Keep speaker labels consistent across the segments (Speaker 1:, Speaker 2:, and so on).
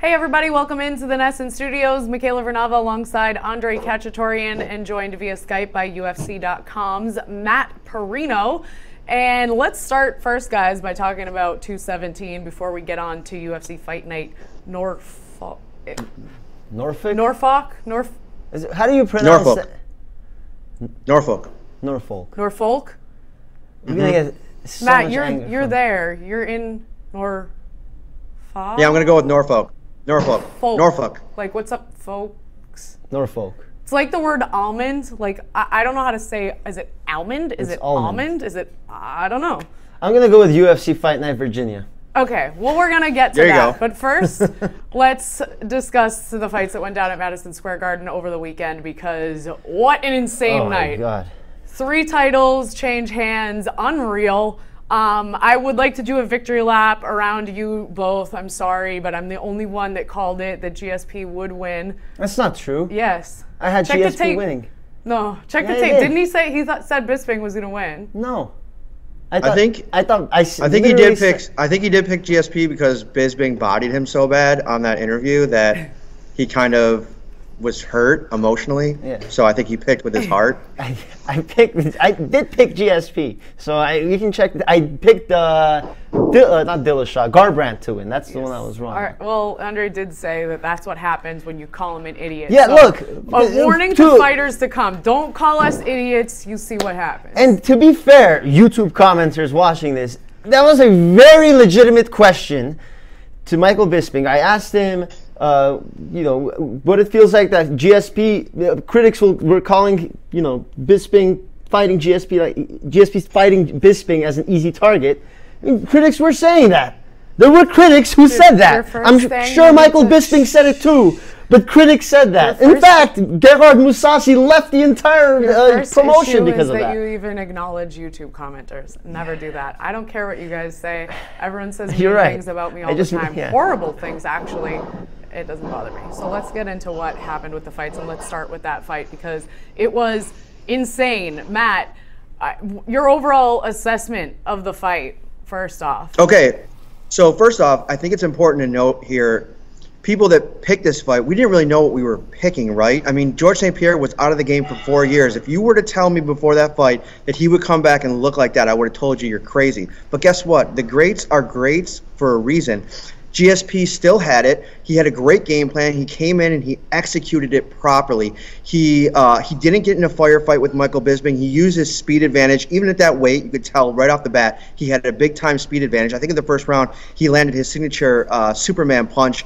Speaker 1: Hey everybody, welcome into the Nesson Studios. Michaela Vernava alongside Andre Kachatourian and joined via Skype by UFC.com's Matt Perino. And let's start first, guys, by talking about 217 before we get on to UFC Fight Night Norfolk.
Speaker 2: Norfolk?
Speaker 1: How do
Speaker 2: you pronounce
Speaker 3: Norfolk.
Speaker 2: Norfolk.
Speaker 1: Norfolk?
Speaker 2: You're gonna get so
Speaker 1: Matt,
Speaker 2: much anger
Speaker 1: you're
Speaker 2: from-
Speaker 1: there. You're in Norfolk?
Speaker 3: Yeah, I'm going to go with Norfolk. Norfolk.
Speaker 1: Folk.
Speaker 3: Norfolk.
Speaker 1: Like, what's up, folks?
Speaker 2: Norfolk.
Speaker 1: It's like the word almond. Like, I don't know how to say, is it almond? Is
Speaker 2: It's
Speaker 1: it
Speaker 2: almond.
Speaker 1: almond? Is it, I don't know.
Speaker 2: I'm gonna go with UFC Fight Night Virginia.
Speaker 1: Okay, well, we're going to get to
Speaker 3: There you
Speaker 1: that.
Speaker 3: go.
Speaker 1: But first, let's discuss the fights that went down at Madison Square Garden over the weekend, because what an insane
Speaker 2: Oh my
Speaker 1: night.
Speaker 2: God.
Speaker 1: 3 titles change hands, unreal. I would like to do a victory lap around you both. I'm sorry, but I'm the only one that called it that GSP would win.
Speaker 2: That's not true.
Speaker 1: Yes.
Speaker 2: I had
Speaker 1: Check the
Speaker 2: GSP
Speaker 1: tape.
Speaker 2: winning.
Speaker 1: No, check
Speaker 2: Yeah,
Speaker 1: the
Speaker 2: he
Speaker 1: tape.
Speaker 2: did.
Speaker 1: Didn't he say said Bisping was going to win?
Speaker 2: No.
Speaker 3: I think he did pick GSP because Bisping bodied him so bad on that interview that he kind of was hurt emotionally.
Speaker 2: Yeah.
Speaker 3: So I think he picked with his heart.
Speaker 2: I did pick GSP. So you can check. I picked not Dillashaw, Garbrandt to win. That's the one that was wrong.
Speaker 1: All right. Well, Andre did say that that's what happens when you call him an idiot.
Speaker 2: Yeah,
Speaker 1: So,
Speaker 2: look.
Speaker 1: a warning to fighters to come. Don't call us idiots. You see what happens.
Speaker 2: And to be fair, YouTube commenters watching this, that was a very legitimate question to Michael Bisping. I asked him, what it feels like that GSP critics were calling, Bisping fighting GSP, like GSP's fighting Bisping as an easy target. I mean, critics were saying that. There were critics who said that. I'm sure Michael Bisping said it too, but critics said that. In fact, Gerhard Mousasi left the entire promotion because of that.
Speaker 1: You even acknowledge YouTube commenters. Never do that. I don't care what you guys say. Everyone says
Speaker 2: You're
Speaker 1: mean
Speaker 2: right.
Speaker 1: things about me all the time. Horrible things, actually. It doesn't bother me. So let's get into what happened with the fights, and let's start with that fight because it was insane. Matt, your overall assessment of the fight, first off.
Speaker 3: Okay. So first off, I think it's important to note here, people that picked this fight, we didn't really know what we were picking, right? I mean, George St Pierre was out of the game for 4 years. If you were to tell me before that fight that he would come back and look like that, I would have told you you're crazy. But guess what? The greats are greats for a reason. GSP still had it. He had a great game plan. He came in and he executed it properly. He didn't get in a firefight with Michael Bisping. He used his speed advantage. Even at that weight, you could tell right off the bat he had a big-time speed advantage. I think in the first round he landed his signature Superman punch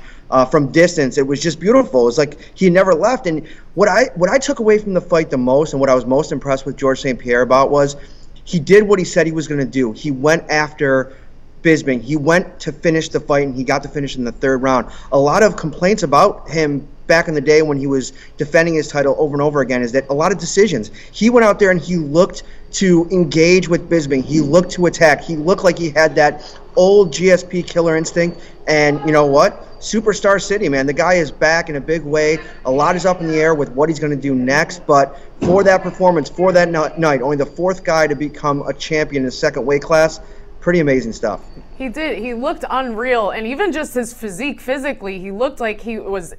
Speaker 3: from distance. It was just beautiful. It was like he never left. And what I took away from the fight the most, and what I was most impressed with George St Pierre about, was he did what he said he was going to do. He went after Bisping. He went to finish the fight, and he got to finish in the 3rd round. A lot of complaints about him back in the day when he was defending his title over and over again is that a lot of decisions. He went out there and he looked to engage with Bisping. He looked to attack. He looked like he had that old GSP killer instinct. And you know what? Superstar City, man. The guy is back in a big way. A lot is up in the air with what he's going to do next. But for that performance, for that night, only the 4th guy to become a champion in the 2nd weight class, pretty amazing stuff.
Speaker 1: He did. He looked unreal. And even just his physique physically, he looked like he was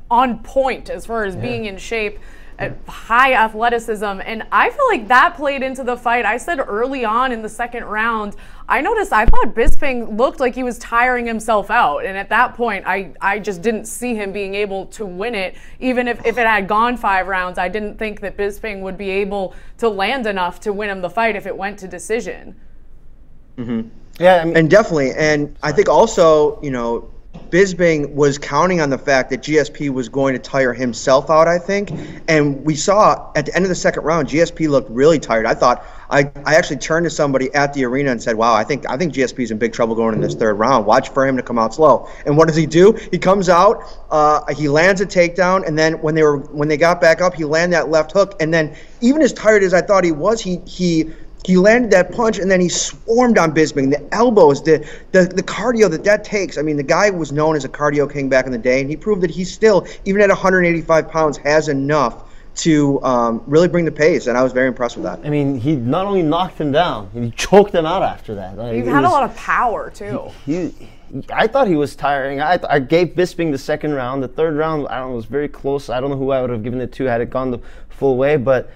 Speaker 1: on point as far as being in shape, high athleticism. And I feel like that played into the fight. I said early on in the 2nd round, I thought Bisping looked like he was tiring himself out. And at that point, I just didn't see him being able to win it. Even if it had gone 5 rounds, I didn't think that Bisping would be able to land enough to win him the fight if it went to decision.
Speaker 3: Mm-hmm.
Speaker 2: Yeah, I mean,
Speaker 3: and definitely. And I think also, Bisping was counting on the fact that GSP was going to tire himself out, I think. And we saw at the end of the 2nd round, GSP looked really tired. I actually turned to somebody at the arena and said, wow, I think GSP's in big trouble going in this 3rd round. Watch for him to come out slow. And what does he do? He comes out, he lands a takedown, and then when they got back up, he landed that left hook. And then even as tired as I thought he was, he landed that punch, and then he swarmed on Bisping. The elbows, the cardio that takes. I mean, the guy was known as a cardio king back in the day, and he proved that he still, even at 185 pounds, has enough to really bring the pace, and I was very impressed with that.
Speaker 2: I mean, he not only knocked him down, he choked him out after that.
Speaker 1: He had a lot of power, too.
Speaker 2: I thought he was tiring. I gave Bisping the second round. The third round, I don't know, was very close. I don't know who I would have given it to had it gone the full way, but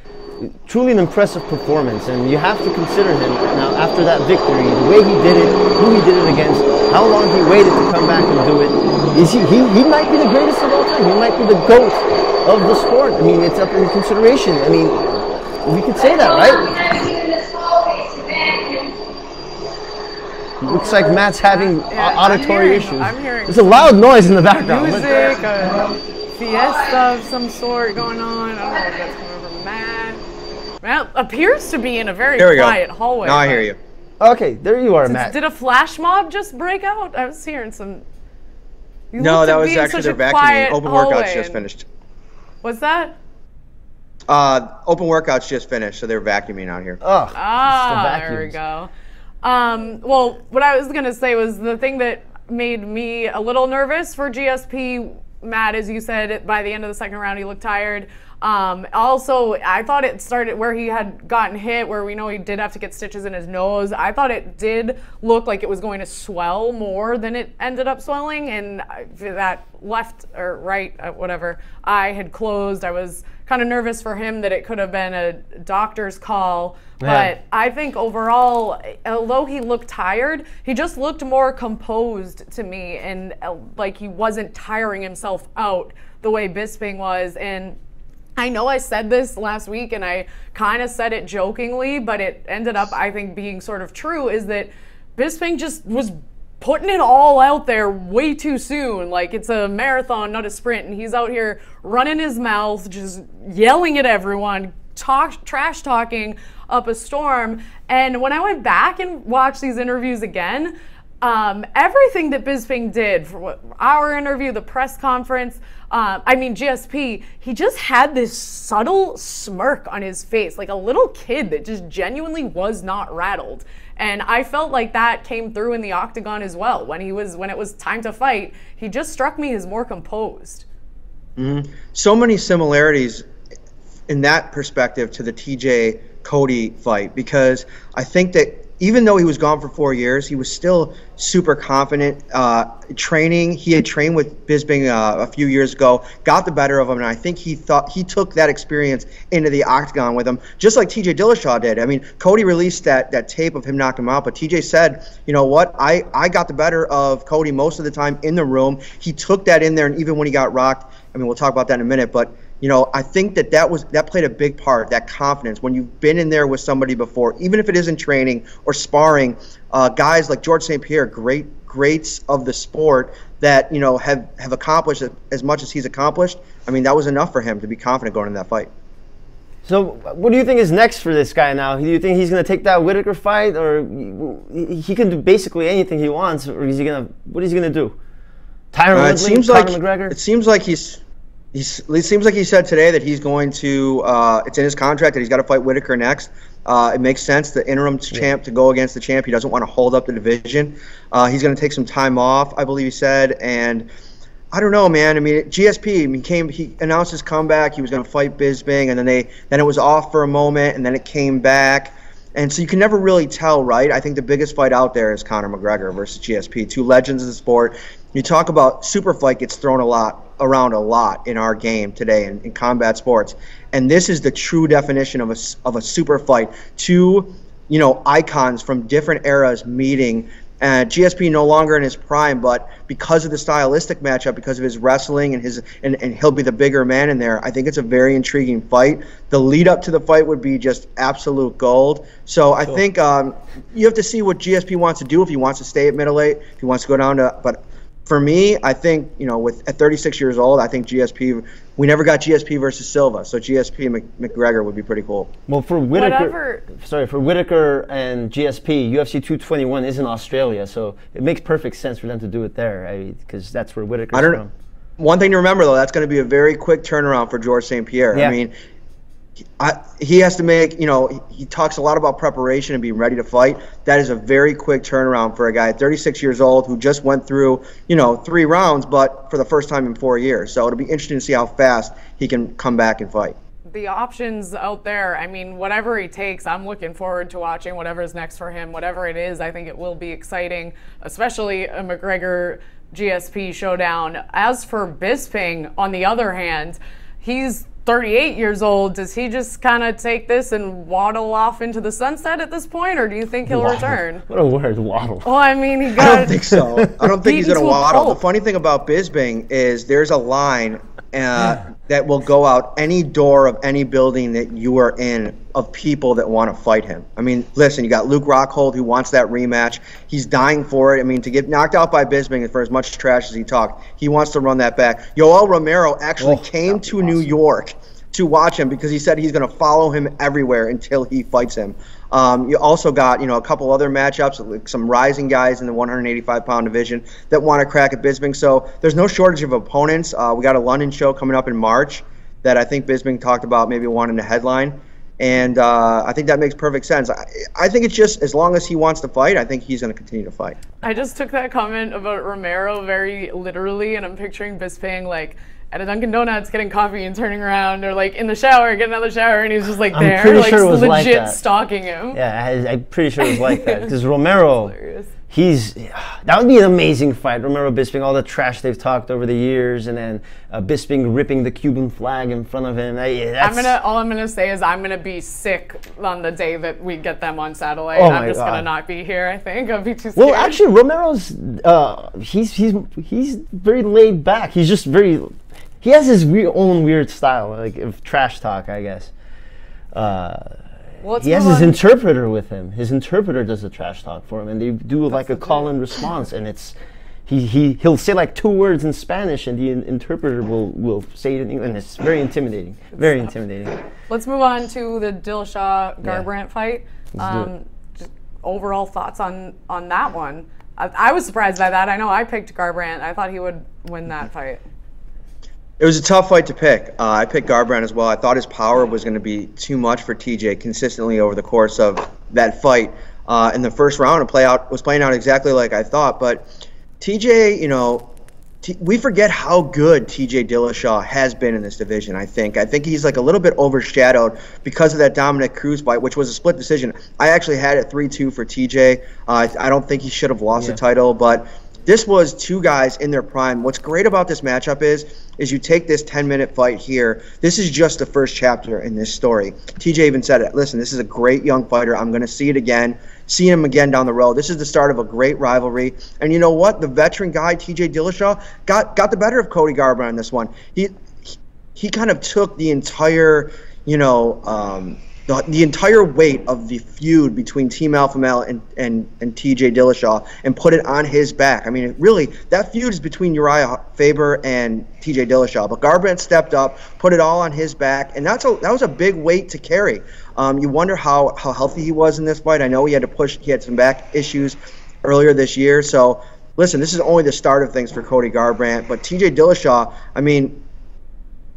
Speaker 2: truly an impressive performance. And you have to consider him now after that victory, the way he did it, who he did it against, how long he waited to come back and do it. He might be the greatest of all time. He might be the GOAT of the sport. I mean, it's up in consideration. I mean, we could say that, right? Looks like Matt's having auditory issues.
Speaker 1: I'm hearing
Speaker 2: there's a loud noise in the background.
Speaker 1: Music, a fiesta of some sort going on. I don't know if that's coming from Matt. Matt appears to be in a very quiet hallway.
Speaker 3: Now I hear you.
Speaker 2: Okay, there you are, Matt.
Speaker 1: Did a flash mob just break out? I was hearing some...
Speaker 3: No, that was actually their vacuuming. Open workouts just finished.
Speaker 1: What's that?
Speaker 3: Open workouts just finished, so they're vacuuming out here.
Speaker 2: Oh,
Speaker 1: there we go. Well, what I was going to say was the thing that made me a little nervous for GSP, Matt, as you said, by the end of the second round, he looked tired. Also, I thought it started where he had gotten hit, where we know he did have to get stitches in his nose. I thought it did look like it was going to swell more than it ended up swelling, and that left or right, whatever, eye had closed. I was kind of nervous for him that it could have been a doctor's call. But I think overall, although he looked tired, he just looked more composed to me, and like he wasn't tiring himself out the way Bisping was. And I know I said this last week, and I kind of said it jokingly, but it ended up, I think, being sort of true, is that Bisping just was putting it all out there way too soon. Like, it's a marathon, not a sprint, and he's out here running his mouth, just yelling at everyone, trash talking up a storm. And when I went back and watched these interviews again, everything that Bisping did, for our interview, the press conference, GSP, he just had this subtle smirk on his face, like a little kid that just genuinely was not rattled. And I felt like that came through in the octagon as well. When it was time to fight, he just struck me as more composed.
Speaker 3: Mm-hmm. So many similarities in that perspective to the TJ Cody fight, because I think that even though he was gone for 4 years, he was still super confident. Training, he had trained with Bisping a few years ago, got the better of him, and I think he thought he took that experience into the octagon with him, just like TJ Dillashaw did. I mean, Cody released that tape of him knocking him out, but TJ said, you know what, I got the better of Cody most of the time in the room. He took that in there, and even when he got rocked, I mean, we'll talk about that in a minute, but you know, I think that played a big part, that confidence. When you've been in there with somebody before, even if it isn't training or sparring, guys like George St Pierre, greats of the sport that, you know, have accomplished as much as he's accomplished. I mean, that was enough for him to be confident going in that fight.
Speaker 2: So what do you think is next for this guy now? Do you think he's going to take that Whittaker fight, or he can do basically anything he wants, or what is he going to do? Tyron Woodley, Conor McGregor?
Speaker 3: It seems like it seems like he said today that he's going to, it's in his contract that he's got to fight Whittaker next. It makes sense, the interim champ to go against the champ. He doesn't want to hold up the division. He's going to take some time off, I believe he said. And I don't know, man. I mean, GSP, he announced his comeback. He was going to fight Bisping, and then it was off for a moment, and then it came back. And so you can never really tell, right? I think the biggest fight out there is Conor McGregor versus GSP, two legends of the sport. You talk about super fight gets thrown around a lot in our game today in combat sports, and this is the true definition of a super fight. Two, you know, icons from different eras meeting. GSP no longer in his prime, but because of the stylistic matchup, because of his wrestling and he'll be the bigger man in there, I think it's a very intriguing fight. The lead up to the fight would be just absolute gold. So I think you have to see what GSP wants to do, if he wants to stay at middleweight, if he wants to go down to, but for me, I think, you know, at 36 years old, I think GSP, we never got GSP versus Silva, so GSP and McGregor would be pretty cool.
Speaker 2: Well, for Whittaker and GSP, UFC 221 is in Australia, so it makes perfect sense for them to do it there, because that's where Whittaker's from.
Speaker 3: One thing to remember, though, that's going to be a very quick turnaround for George St Pierre. Yeah. I mean, he has to make, you know, he talks a lot about preparation and being ready to fight. That is a very quick turnaround for a guy at 36 years old who just went through, you know, 3 rounds, but for the first time in 4 years. So it'll be interesting to see how fast he can come back and fight.
Speaker 1: the options out there, I mean, whatever he takes, I'm looking forward to watching whatever's next for him. Whatever it is, I think it will be exciting, especially a McGregor GSP showdown. As for Bisping, on the other hand, he's 38 years old. Does he just kind of take this and waddle off into the sunset at this point, or do you think he'll return?
Speaker 2: What a word, waddle.
Speaker 1: Well, I mean, he got.
Speaker 3: I don't think so. I don't think he's going to waddle.
Speaker 1: pulp.
Speaker 3: The funny thing about Bisping is there's a line that will go out any door of any building that you are in of people that want to fight him. I mean, listen, you got Luke Rockhold who wants that rematch. He's dying for it. I mean, to get knocked out by Bisping, for as much trash as he talked, he wants to run that back. Yoel Romero actually came to New York to watch him because he said he's going to follow him everywhere until he fights him. You also got, a couple other matchups, like some rising guys in the 185-pound division that want to crack at Bisping. So there's no shortage of opponents. We got a London show coming up in March that I think Bisping talked about maybe wanting to headline. And I think that makes perfect sense. I think it's just as long as he wants to fight, I think he's going to continue to fight.
Speaker 1: I just took that comment about Romero very literally, and I'm picturing Bisping like at a Dunkin' Donuts getting coffee and turning around, or like in the shower, getting out of the shower, and he's just like there, like
Speaker 2: sure it was
Speaker 1: legit
Speaker 2: like
Speaker 1: stalking him.
Speaker 2: Yeah, I'm pretty sure it was like that. Because Romero, that would be an amazing fight. Romero Bisping, all the trash they've talked over the years, and then Bisping ripping the Cuban flag in front of him.
Speaker 1: All I'm gonna say is I'm gonna be sick on the day that we get them on satellite.
Speaker 2: Oh
Speaker 1: I'm just
Speaker 2: God.
Speaker 1: gonna not be here. I think I'll be too scared.
Speaker 2: Well, actually, Romero's he's very laid back. He's just very. He has his own weird style, like of trash talk, I guess. He has his interpreter with him. His interpreter does the trash talk for him, and they do like a call and response, and it's he'll say like 2 words in Spanish, and the interpreter will say it in English. And it's very intimidating. Very intimidating.
Speaker 1: Let's move on to the Dillashaw-Garbrandt fight. Just overall thoughts on that one. I was surprised by that. I know I picked Garbrandt. I thought he would win that fight.
Speaker 3: It was a tough fight to pick. I picked Garbrandt as well. I thought his power was going to be too much for TJ consistently over the course of that fight. In the first round, it was playing out exactly like I thought. But TJ, we forget how good TJ Dillashaw has been in this division, I think. I think he's like a little bit overshadowed because of that Dominic Cruz fight, which was a split decision. I actually had it 3-2 for TJ. I don't think he should have lost the title, but this was 2 guys in their prime. What's great about this matchup is you take this 10-minute fight here. This is just the first chapter in this story. TJ even said it. Listen, this is a great young fighter. I'm going to see him again down the road. This is the start of a great rivalry. And you know what? The veteran guy, TJ Dillashaw, got the better of Cody Garbrandt in this one. He kind of took the entire, the entire weight of the feud between Team Alpha Male and TJ Dillashaw and put it on his back. I mean, that feud is between Uriah Faber and TJ Dillashaw, but Garbrandt stepped up, put it all on his back, and that was a big weight to carry. You wonder how healthy he was in this fight. I know he had some back issues earlier this year. So, listen, this is only the start of things for Cody Garbrandt, but TJ Dillashaw, I mean,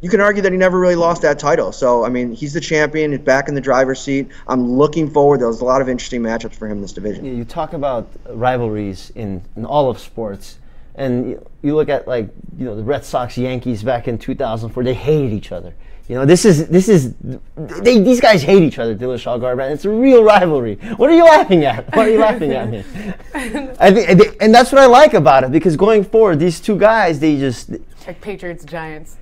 Speaker 3: you can argue that he never really lost that title. So, I mean, he's the champion, he's back in the driver's seat. I'm looking forward. There's a lot of interesting matchups for him in this division.
Speaker 2: You talk about rivalries in all of sports, and you look at the Red Sox Yankees back in 2004. They hated each other. These guys hate each other. Dillashaw, Garbrandt. It's a real rivalry. What are you laughing at? Why are you laughing at me? And that's what I like about it, because going forward, these 2 guys, they just
Speaker 1: like Patriots Giants.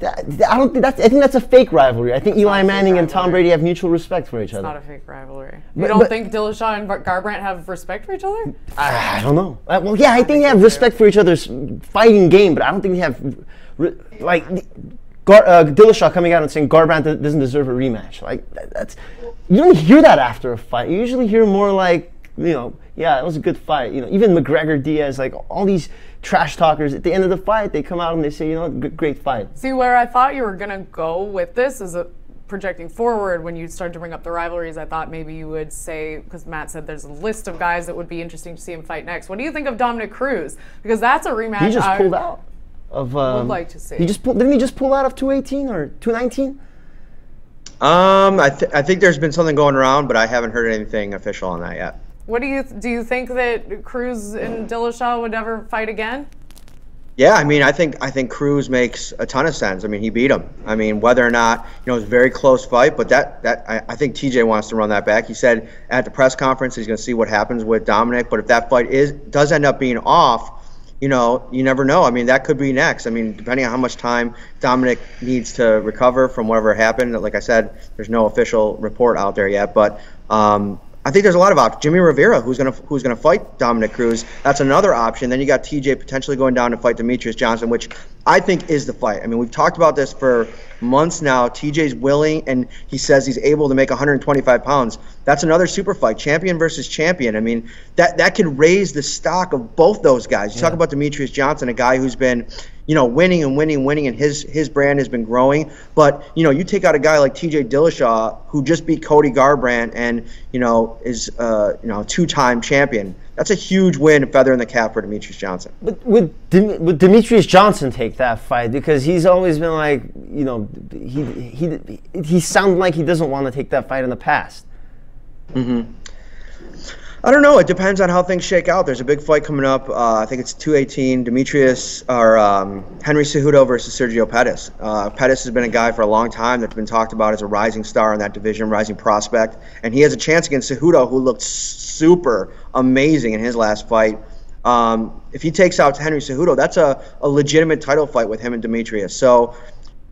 Speaker 2: I think that's a fake rivalry. I think Eli Manning and Tom Brady have mutual respect for each other.
Speaker 1: It's not a fake rivalry. You don't think Dillashaw and Garbrandt have respect for each other?
Speaker 2: I don't know. Well, yeah, I think they have respect for each other's fighting game, but I don't think they have Dillashaw coming out and saying Garbrandt doesn't deserve a rematch. You don't hear that after a fight. You usually hear more like, yeah, it was a good fight. Even McGregor, Diaz, like all these trash talkers, at the end of the fight, they come out and they say, great fight.
Speaker 1: See, where I thought you were going to go with this is projecting forward. When you started to bring up the rivalries, I thought maybe you would say, because Matt said there's a list of guys that would be interesting to see him fight next. What do you think of Dominic Cruz? Because that's a rematch
Speaker 2: He just pulled out of...
Speaker 1: would like to see.
Speaker 2: Didn't he just pull out of 218 or 219?
Speaker 3: I think there's been something going around, but I haven't heard anything official on that yet.
Speaker 1: What do you think that Cruz and Dillashaw would ever fight again?
Speaker 3: Yeah, I mean, I think Cruz makes a ton of sense. I mean, he beat him. I mean, whether or not, it was a very close fight, but I think TJ wants to run that back. He said at the press conference he's going to see what happens with Dominic, but if that fight does end up being off, you never know. I mean, that could be next. I mean, depending on how much time Dominic needs to recover from whatever happened. Like I said, there's no official report out there yet, but I think there's a lot of options. Jimmy Rivera, who's gonna fight Dominic Cruz. That's another option. Then you got TJ potentially going down to fight Demetrius Johnson, which I think is the fight. I mean, we've talked about this for months now. TJ's willing, and he says he's able to make 125 pounds. That's another super fight, champion versus champion. I mean, that could raise the stock of both those guys. You talk about Demetrius Johnson, a guy who's been, winning and winning, and his brand has been growing. But, you take out a guy like TJ Dillashaw, who just beat Cody Garbrandt and, is, a two-time champion. That's a huge win, feather in the cap for Demetrius Johnson.
Speaker 2: But would Demetrius Johnson take that fight? Because he's always been like, he sounded like he doesn't want to take that fight in the past.
Speaker 3: Mm-hmm. I don't know. It depends on how things shake out. There's a big fight coming up. I think it's 218. Henry Cejudo versus Sergio Pettis. Pettis has been a guy for a long time that's been talked about as a rising star in that division, rising prospect, and he has a chance against Cejudo, who looked super amazing in his last fight. If he takes out Henry Cejudo, that's a legitimate title fight with him and Demetrius. So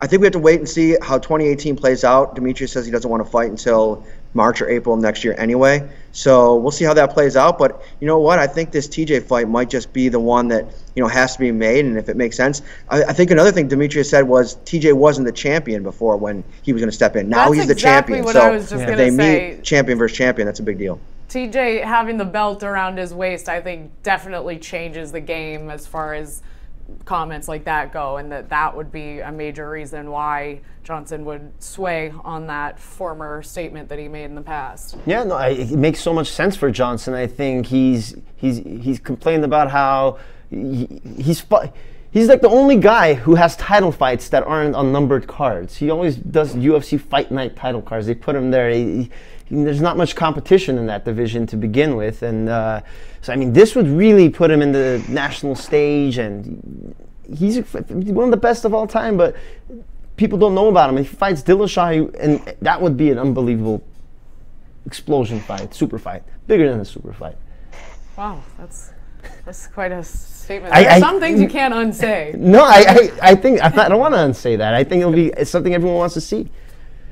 Speaker 3: I think we have to wait and see how 2018 plays out. Demetrius says he doesn't want to fight until March or April of next year anyway. So we'll see how that plays out. But you know what? I think this TJ fight might just be the one that, has to be made. And if it makes sense, I think another thing Demetrius said was TJ wasn't the champion before when he was going to step in. Now he's the champion.
Speaker 1: What
Speaker 3: so
Speaker 1: I was just
Speaker 3: if they meet champion versus champion, that's a big deal.
Speaker 1: TJ having the belt around his waist, I think, definitely changes the game as far as comments like that go, and that would be a major reason why Johnson would sway on that former statement that he made in the past. Yeah, no,
Speaker 2: it makes so much sense for Johnson. I think he's complained about how he's like the only guy who has title fights that aren't on numbered cards. He always does UFC Fight Night title cards. They put him there. There's not much competition in that division to begin with, and so I mean, this would really put him in the national stage, and he's one of the best of all time. But people don't know about him. If he fights Dillashaw, and that would be an unbelievable explosion fight, super fight, bigger than a super fight.
Speaker 1: Wow, that's quite a statement. There are some things you can't unsay.
Speaker 2: No, I think I don't want to unsay that. I think it's something everyone wants to see.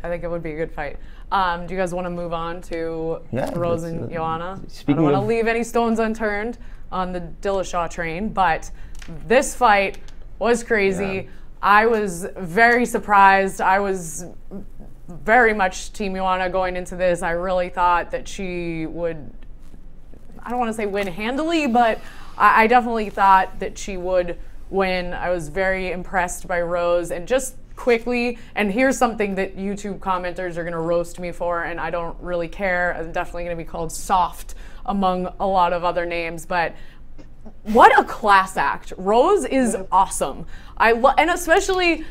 Speaker 1: I think it would be a good fight. Do you guys want to move on to Rose and Joanna? I don't want to leave any stones unturned on the Dillashaw train, but this fight was crazy. Yeah. I was very surprised. I was very much Team Joanna going into this. I really thought that she would, I don't want to say win handily, but I definitely thought that she would win. I was very impressed by Rose, and just quickly, and here's something that YouTube commenters are going to roast me for, and I don't really care. I'm definitely going to be called soft among a lot of other names, but what a class act. Rose is awesome. And especially,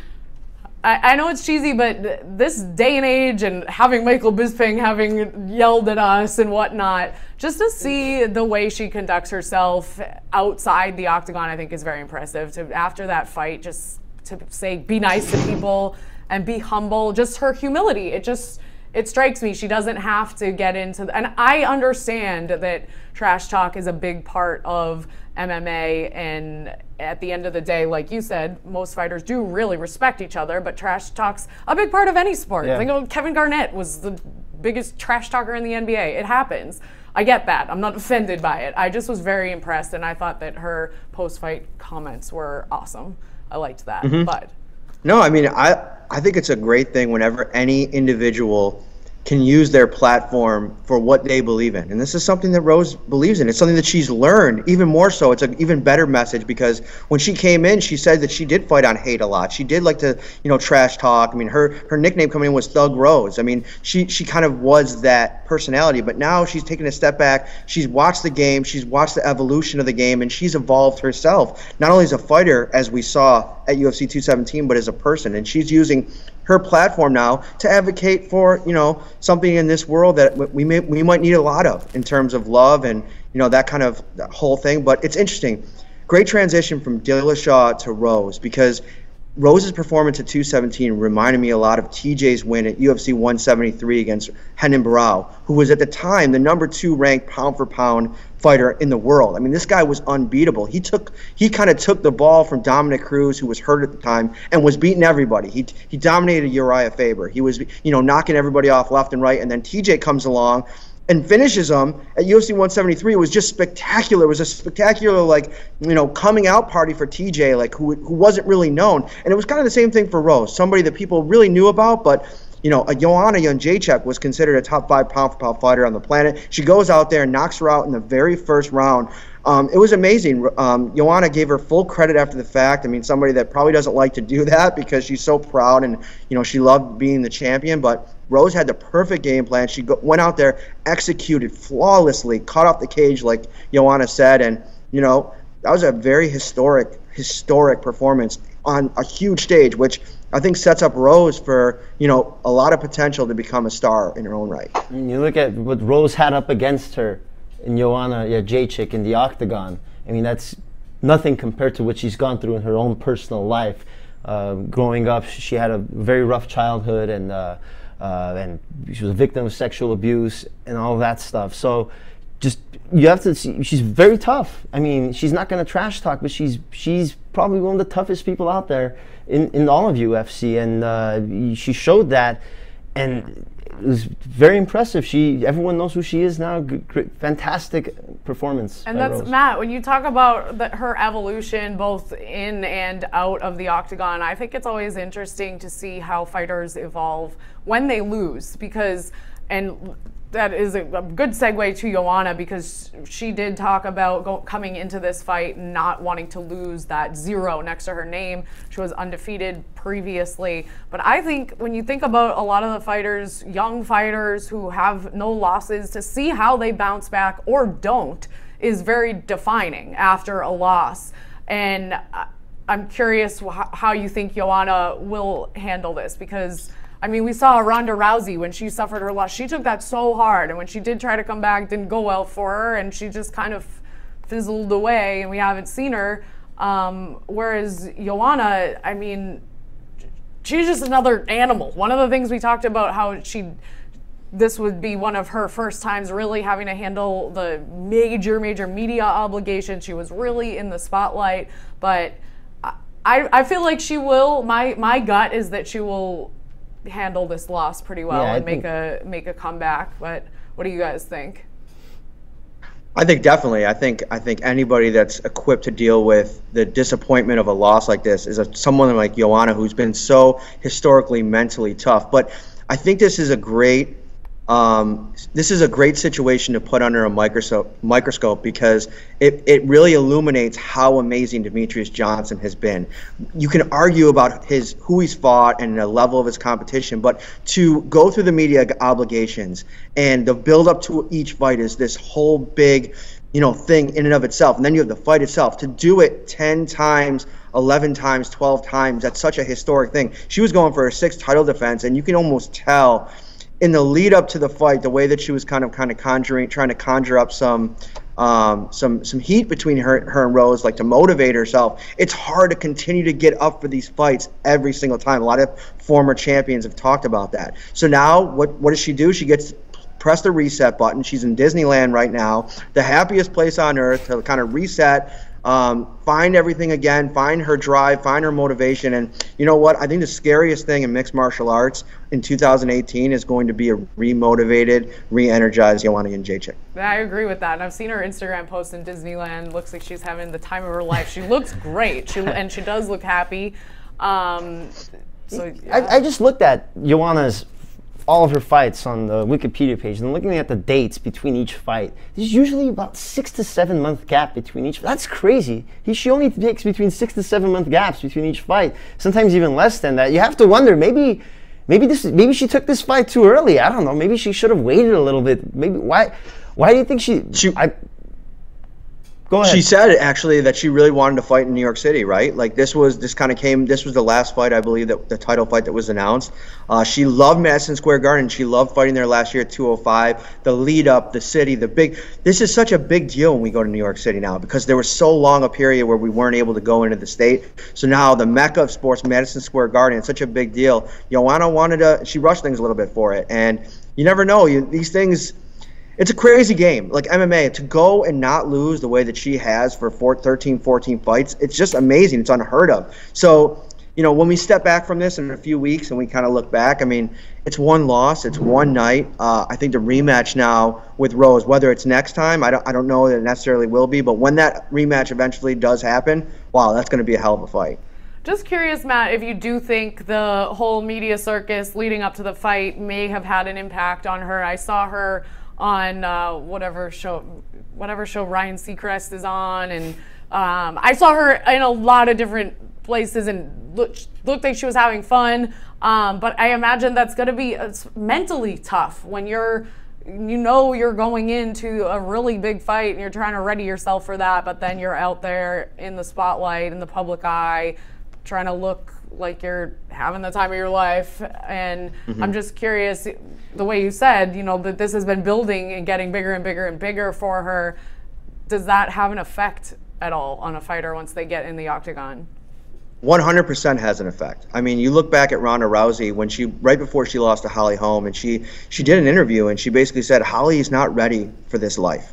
Speaker 1: I know it's cheesy, but this day and age, and having Michael Bisping having yelled at us and whatnot, just to see the way she conducts herself outside the octagon, I think is very impressive. After that fight, just to say, be nice to people and be humble, just her humility. It strikes me. She doesn't have to get into, and I understand that trash talk is a big part of MMA, and at the end of the day, like you said, most fighters do really respect each other, but trash talk's a big part of any sport. Yeah. I think Kevin Garnett was the biggest trash talker in the NBA. It happens. I get that. I'm not offended by it. I just was very impressed, and I thought that her post-fight comments were awesome. I liked that. Mm-hmm. But
Speaker 3: no, I mean, I think it's a great thing whenever any individual can use their platform for what they believe in. And this is something that Rose believes in. It's something that she's learned. Even more so, it's an even better message, because when she came in, she said that she did fight on hate a lot. She did like to, trash talk. I mean, her nickname coming in was Thug Rose. I mean, she kind of was that personality, but now she's taken a step back. She's watched the game. She's watched the evolution of the game, and she's evolved herself, not only as a fighter, as we saw at UFC 217, but as a person. And she's using her platform now to advocate for, something in this world that we might need a lot of in terms of love and, that kind of that whole thing. But it's interesting. great transition from Dillashaw to Rose, because Rose's performance at 217 reminded me a lot of TJ's win at UFC 173 against Renan Barão, who was at the time the #2 ranked pound-for-pound fighter in the world. I mean, this guy was unbeatable. He kind of took the ball from Dominic Cruz, who was hurt at the time, and was beating everybody. He dominated Uriah Faber. He was, knocking everybody off left and right, and then TJ comes along and finishes him at UFC 173. It was just spectacular. It was a spectacular, coming out party for TJ, who wasn't really known. And it was kind of the same thing for Rose, somebody that people really knew about, but a Joanna Jędrzejczyk was considered a top 5 pound-for-pound fighter on the planet. She goes out there and knocks her out in the very first round. It was amazing. Joanna gave her full credit after the fact. I mean, somebody that probably doesn't like to do that because she's so proud and, she loved being the champion. But Rose had the perfect game plan. She went out there, executed flawlessly, caught off the cage like Joanna said. And, that was a very historic performance on a huge stage, which I think sets up Rose for, a lot of potential to become a star in her own right.
Speaker 2: And you look at what Rose had up against her in Joanna Jędrzejczyk in the octagon. I mean, that's nothing compared to what she's gone through in her own personal life. Growing up, she had a very rough childhood, and she was a victim of sexual abuse and all that stuff. So just, you have to see, she's very tough. I mean, she's not going to trash talk, but she's probably one of the toughest people out there in all of UFC, and she showed that, and it was very impressive. Everyone knows who she is now. Great, fantastic performance.
Speaker 1: And that's
Speaker 2: Rose.
Speaker 1: Matt, when you talk about her evolution both in and out of the octagon, I think it's always interesting to see how fighters evolve when they lose, because, and that is a good segue to Joanna, because she did talk about coming into this fight not wanting to lose that 0 next to her name. She was undefeated previously. But I think when you think about a lot of the fighters, young fighters who have no losses, to see how they bounce back or don't is very defining after a loss. And I'm curious how you think Joanna will handle this, because I mean, we saw Ronda Rousey when she suffered her loss. She took that so hard, and when she did try to come back, didn't go well for her, and she just kind of fizzled away, and we haven't seen her. Whereas Joanna, I mean, she's just another animal. One of the things we talked about, how this would be one of her first times really having to handle the major media obligations. She was really in the spotlight, but I feel like she will. My gut is that she will handle this loss pretty well, and make a comeback. But what do you guys think?
Speaker 3: I think definitely. I think anybody that's equipped to deal with the disappointment of a loss like this is someone like Joanna, who's been so historically mentally tough. But I think this is a great situation to put under a microscope, because it really illuminates how amazing Demetrius Johnson has been. You can argue about who he's fought and the level of his competition, but to go through the media obligations and the build up to each fight is this whole big thing in and of itself, and then you have the fight itself. To do it 10 times, 11 times, 12 times, that's such a historic thing. She was going for her 6th title defense, and you can almost tell in the lead up to the fight, the way that she was kind of trying to conjure up some heat between her and Rose, to motivate herself. It's hard to continue to get up for these fights every single time. A lot of former champions have talked about that. So now, what does she do? She gets press the reset button. She's in Disneyland right now, the happiest place on earth, to kind of reset. Find everything again, find her drive, find her motivation. And you know what? I think the scariest thing in mixed martial arts in 2018 is going to be a re-motivated, re-energized Joanna Jędrzejczyk.
Speaker 1: I agree with that. And I've seen her Instagram post in Disneyland. Looks like she's having the time of her life. She looks great. And she does look happy. I
Speaker 2: just looked at Joanna's all of her fights on the Wikipedia page, and looking at the dates between each fight, there's usually about 6 to 7 month gap between each. That's crazy. She only takes between 6 to 7 month gaps between each fight. Sometimes even less than that. You have to wonder, maybe she took this fight too early. I don't know. Maybe she should have waited a little bit. Maybe why do you think she? Go ahead.
Speaker 3: She said actually that she really wanted to fight in New York City, right? Like this was the last fight, I believe, that the title fight that was announced. She loved Madison Square Garden. She loved fighting there last year at 205. The lead up, the city, this is such a big deal when we go to New York City now, because there was so long a period where we weren't able to go into the state. So now the mecca of sports, Madison Square Garden, it's such a big deal. Joanna she rushed things a little bit for it, and you never know. These things. It's a crazy game. Like MMA, to go and not lose the way that she has for 13, 14 fights, it's just amazing. It's unheard of. So, when we step back from this in a few weeks and we kind of look back, I mean, it's one loss. It's one night. I think the rematch now with Rose, whether it's next time, I don't know that it necessarily will be, but when that rematch eventually does happen, wow, that's going to be a hell of a fight.
Speaker 1: Just curious, Matt, if you do think the whole media circus leading up to the fight may have had an impact on her. I saw her on whatever show Ryan Seacrest is on, and I saw her in a lot of different places and looked like she was having fun, but I imagine that's going to be mentally tough when you're going into a really big fight and you're trying to ready yourself for that, but then you're out there in the spotlight, in the public eye, trying to look like you're having the time of your life. And I'm just curious, the way you said, that this has been building and getting bigger and bigger and bigger for her. Does that have an effect at all on a fighter once they get in the octagon?
Speaker 3: 100% has an effect. I mean, you look back at Ronda Rousey when right before she lost to Holly Holm, and she did an interview and she basically said, Holly is not ready for this life.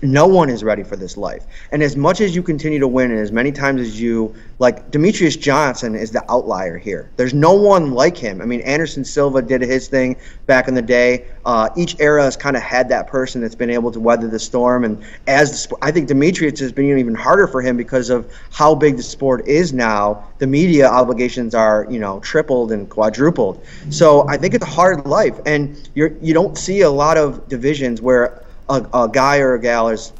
Speaker 3: No one is ready for this life. And as much as you continue to win and as many times as Demetrius Johnson is the outlier here. There's no one like him. I mean, Anderson Silva did his thing back in the day. Each era has kind of had that person that's been able to weather the storm. And I think Demetrius has been even harder for him because of how big the sport is now. The media obligations are, tripled and quadrupled. So I think it's a hard life. And you don't see a lot of divisions where a guy or a gal is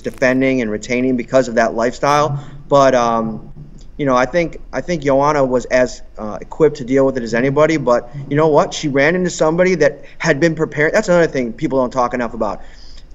Speaker 3: defending and retaining because of that lifestyle. But I think Joanna was as equipped to deal with it as anybody. But you know what? She ran into somebody that had been prepared. That's another thing people don't talk enough about.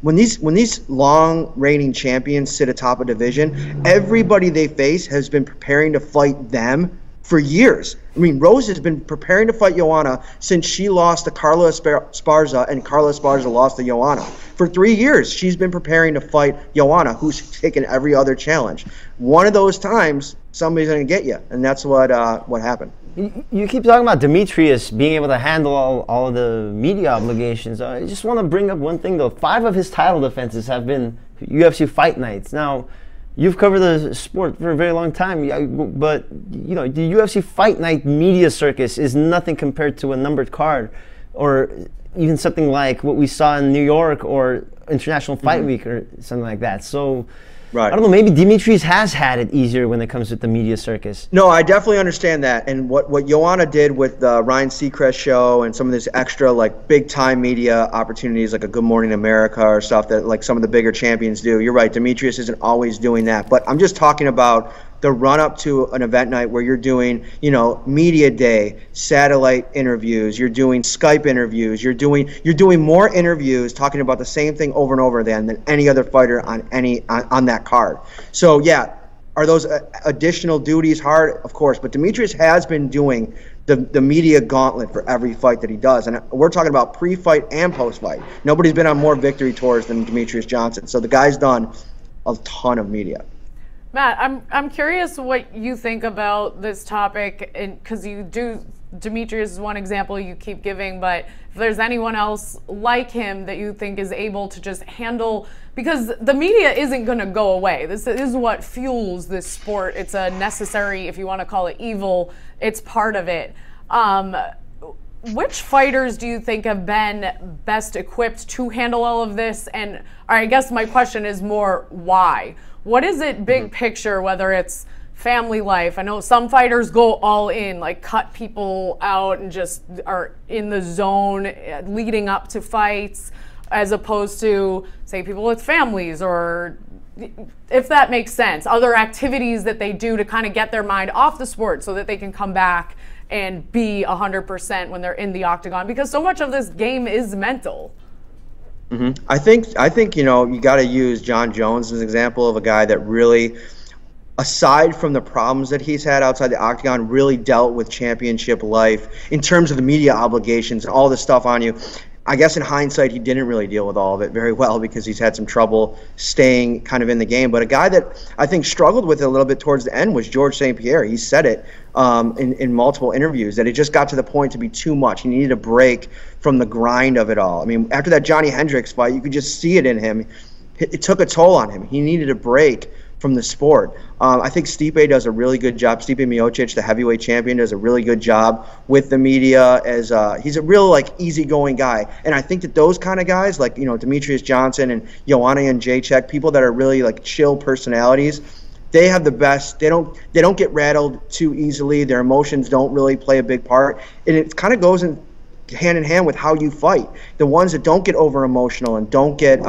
Speaker 3: When these long reigning champions sit atop a division, everybody they face has been preparing to fight them for years. I mean, Rose has been preparing to fight Joanna since she lost to Carla Esparza and Carla Esparza lost to Joanna. For 3 years, she's been preparing to fight Joanna, who's taken every other challenge. One of those times, somebody's going to get you, and that's what happened.
Speaker 2: You keep talking about Demetrius being able to handle all of the media obligations. I just want to bring up one thing, though. 5 of his title defenses have been UFC fight nights. Now, you've covered the sport for a very long time, but the UFC Fight Night media circus is nothing compared to a numbered card, or even something like what we saw in New York or International Fight Week or something like that. So, right. I don't know, maybe Demetrius has had it easier when it comes with the media circus.
Speaker 3: No, I definitely understand that. And what Joanna did with the Ryan Seacrest show and some of this extra big time media opportunities like a Good Morning America or stuff that some of the bigger champions do. You're right, Demetrius isn't always doing that. But I'm just talking about the run up to an event night where you're doing, media day, satellite interviews, you're doing Skype interviews, you're doing more interviews talking about the same thing over and over again than any other fighter on that card. So yeah, are those additional duties hard? Of course, but Demetrius has been doing the media gauntlet for every fight that he does, and we're talking about pre-fight and post-fight. Nobody's been on more victory tours than Demetrius Johnson. So the guy's done a ton of media.
Speaker 1: Matt, I'm curious what you think about this topic, because Demetrius is one example you keep giving, but if there's anyone else like him that you think is able to just handle, because the media isn't going to go away. This is what fuels this sport. It's a necessary, if you want to call it evil, it's part of it. Which fighters do you think have been best equipped to handle all of this? And I guess my question is more why? What is it big picture, whether it's family life? I know some fighters go all in, cut people out and just are in the zone leading up to fights, as opposed to, say, people with families, or, if that makes sense, other activities that they do to kind of get their mind off the sport so that they can come back and be 100% when they're in the octagon, because so much of this game is mental.
Speaker 3: I think you got to use John Jones as an example of a guy that really, aside from the problems that he's had outside the octagon, really dealt with championship life in terms of the media obligations and all this stuff on you. I guess in hindsight, he didn't really deal with all of it very well because he's had some trouble staying kind of in the game. But a guy that I think struggled with it a little bit towards the end was George St. Pierre. He said it in multiple interviews that it just got to the point to be too much. He needed a break from the grind of it all. I mean, after that Johnny Hendricks fight, you could just see it in him. It took a toll on him. He needed a break from the sport. I think Stipe does a really good job. Stipe Miocic, the heavyweight champion, does a really good job with the media. As he's a real easygoing guy, and I think that those kind of guys, like Demetrius Johnson and Joanna and Jacek, people that are really chill personalities, they have the best. They don't get rattled too easily. Their emotions don't really play a big part, and it kind of goes hand in hand with how you fight. The ones that don't get over emotional and don't get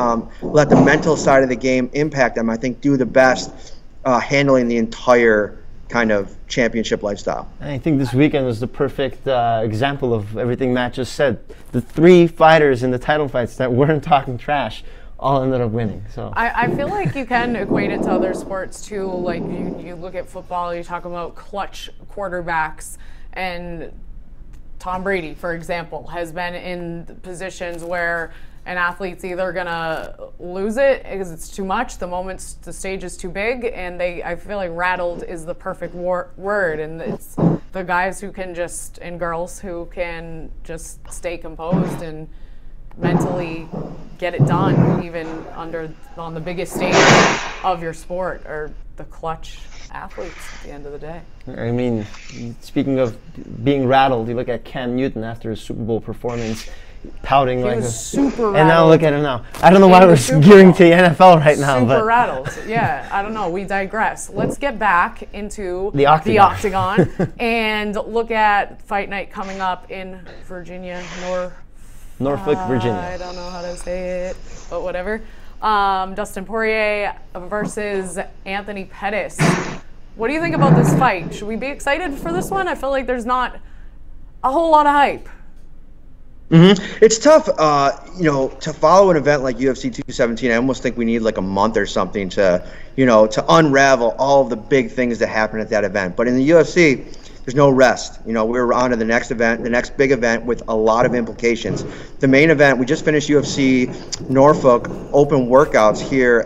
Speaker 3: let the mental side of the game impact them, I think, do the best handling the entire kind of championship lifestyle.
Speaker 2: I think this weekend was the perfect example of everything Matt just said. The 3 fighters in the title fights that weren't talking trash all ended up winning. So
Speaker 1: I feel like you can equate it to other sports too. Like you look at football, you talk about clutch quarterbacks, and Tom Brady, for example, has been in positions where an athlete's either gonna lose it because it's too much, the stage is too big, and I feel like rattled is the perfect word, and it's the guys who can and girls who can just stay composed and mentally get it done, even on the biggest stage of your sport, are the clutch athletes at the end of the day.
Speaker 2: I mean, speaking of being rattled, you look at Cam Newton after his Super Bowl performance, pouting
Speaker 1: he
Speaker 2: like
Speaker 1: was super rattled.
Speaker 2: And now look at him now. I don't know why we're gearing to the NFL right now.
Speaker 1: Super rattled. Yeah, I don't know. We digress. Let's get back into
Speaker 2: the octagon
Speaker 1: and look at Fight Night coming up in Virginia,
Speaker 2: Norfolk, Virginia.
Speaker 1: I don't know how to say it, but whatever. Dustin Poirier versus Anthony Pettis. What do you think about this fight? Should we be excited for this one? I feel like there's not a whole lot of hype.
Speaker 3: It's tough, to follow an event like UFC 217. I almost think we need a month or something to unravel all of the big things that happen at that event. But in the UFC, there's no rest. We're on to the next event, the next big event with a lot of implications. The main event, we just finished UFC Norfolk open workouts here